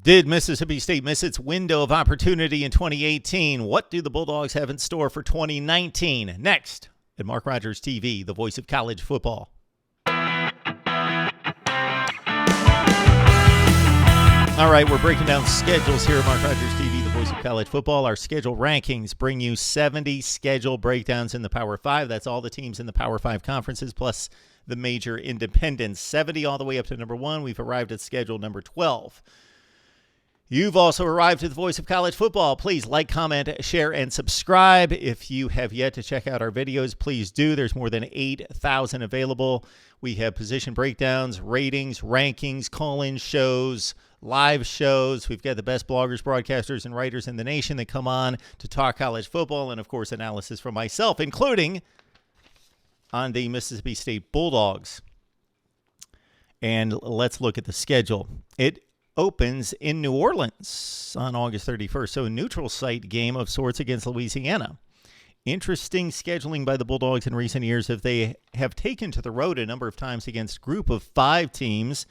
Did Mississippi State miss its window of opportunity in 2018? What do the Bulldogs have in store for 2019? Next at Mark Rogers TV, the voice of college football. All right, we're breaking down schedules here at Mark Rogers TV, the voice of college football. Our schedule rankings bring you 70 schedule breakdowns in the Power 5. That's all the teams in the Power 5 conferences, plus the major independents. 70 all the way up to number 1. We've arrived at schedule number 12. You've also arrived at the voice of college football. Please like, comment, share, and subscribe. If you have yet to check out our videos, please do. There's more than 8,000 available. We have position breakdowns, ratings, rankings, call-in shows, live shows. We've got the best bloggers, broadcasters, and writers in the nation that come on to talk college football, and, of course, analysis from myself, including on the Mississippi State Bulldogs. And let's look at the schedule. It opens in New Orleans on August 31st, so a neutral site game of sorts against Louisiana. Interesting scheduling by the Bulldogs in recent years if they have taken to the road a number of times against a group of 5 teams,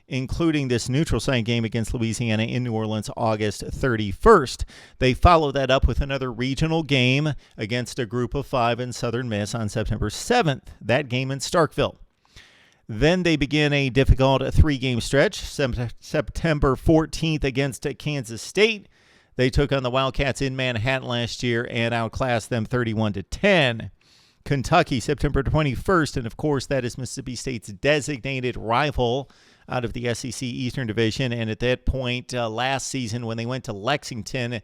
including this neutral site game against Louisiana in New Orleans August 31st. They follow that up with another regional game against a group of 5 in Southern Miss on September 7th, that game in Starkville. Then they begin a difficult 3-game stretch, September 14th against Kansas State. They took on the Wildcats in Manhattan last year and outclassed them 31-10. Kentucky, September 21st, and of course that is Mississippi State's designated rival out of the SEC Eastern Division. And at that point last season when they went to Lexington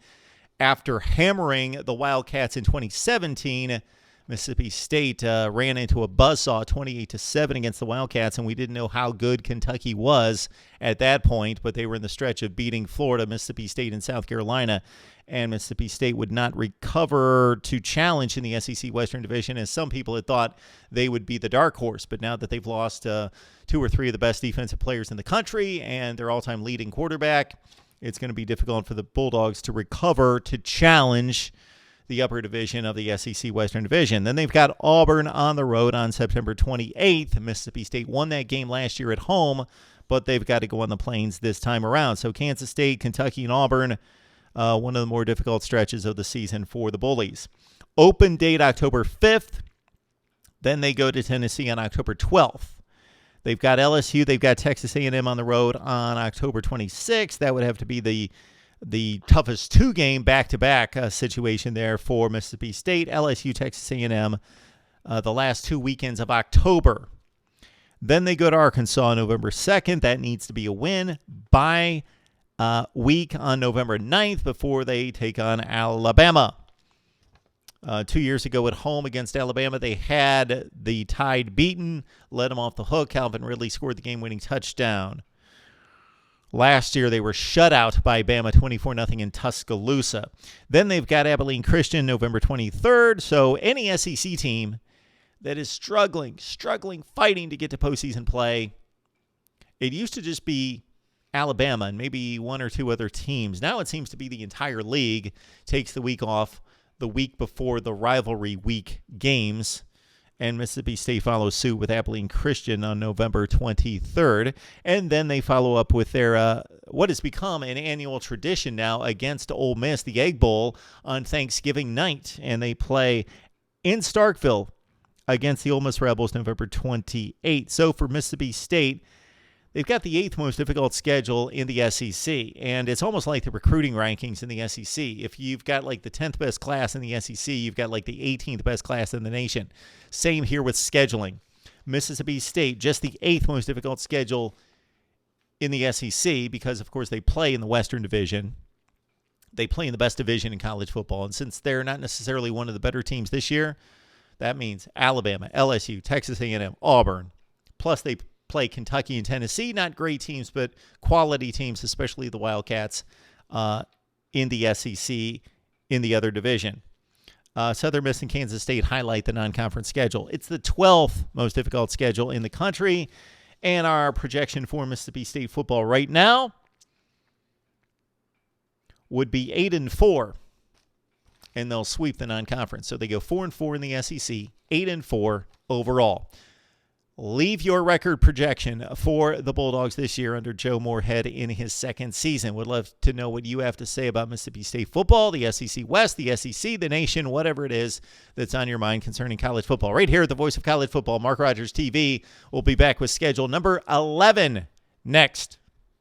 after hammering the Wildcats in 2017, Mississippi State ran into a buzzsaw 28-7 against the Wildcats, and we didn't know how good Kentucky was at that point, but they were in the stretch of beating Florida, Mississippi State, and South Carolina, and Mississippi State would not recover to challenge in the SEC Western Division, as some people had thought they would be the dark horse. But now that they've lost 2 or 3 of the best defensive players in the country and their all-time leading quarterback, it's going to be difficult for the Bulldogs to recover to challenge the upper division of the SEC Western Division. Then they've got Auburn on the road on September 28th. Mississippi State won that game last year at home, but they've got to go on the plains this time around. So Kansas State, Kentucky, and Auburn, one of the more difficult stretches of the season for the Bullies. Open date October 5th. Then they go to Tennessee on October 12th. They've got LSU. They've got Texas A&M on the road on October 26th. That would have to be the toughest 2-game back-to-back situation there for Mississippi State, LSU, Texas A&M, the last 2 weekends of October. Then they go to Arkansas on November 2nd. That needs to be a win by week on November 9th before they take on Alabama. 2 years ago at home against Alabama, they had the Tide beaten, let them off the hook. Calvin Ridley scored the game-winning touchdown. Last year, they were shut out by Bama 24-0 in Tuscaloosa. Then they've got Abilene Christian November 23rd. So any SEC team that is struggling, fighting to get to postseason play, it used to just be Alabama and maybe 1 or 2 other teams. Now it seems to be the entire league takes the week off the week before the rivalry week games. And Mississippi State follows suit with Abilene Christian on November 23rd. And then they follow up with their what has become an annual tradition now against Ole Miss, the Egg Bowl, on Thanksgiving night. And they play in Starkville against the Ole Miss Rebels November 28th. So for Mississippi State, they've got the 8th most difficult schedule in the SEC, and it's almost like the recruiting rankings in the SEC. If you've got like the 10th best class in the SEC, you've got like the 18th best class in the nation. Same here with scheduling. Mississippi State, just the 8th most difficult schedule in the SEC because, of course, they play in the Western Division. They play in the best division in college football, and since they're not necessarily one of the better teams this year, that means Alabama, LSU, Texas A&M, Auburn, plus they play Kentucky and Tennessee, not great teams, but quality teams, especially the Wildcats in the SEC in the other division. Southern Miss and Kansas State highlight the non-conference schedule. It's the 12th most difficult schedule in the country, and our projection for Mississippi State football right now would be 8-4, and they'll sweep the non-conference. So they go 4-4 in the SEC, 8-4 overall. Leave your record projection for the Bulldogs this year under Joe Moorhead in his second season. Would love to know what you have to say about Mississippi State football, the SEC West, the SEC, the nation, whatever it is that's on your mind concerning college football. Right here at the Voice of College Football, Mark Rogers TV. We'll be back with schedule number 11 next.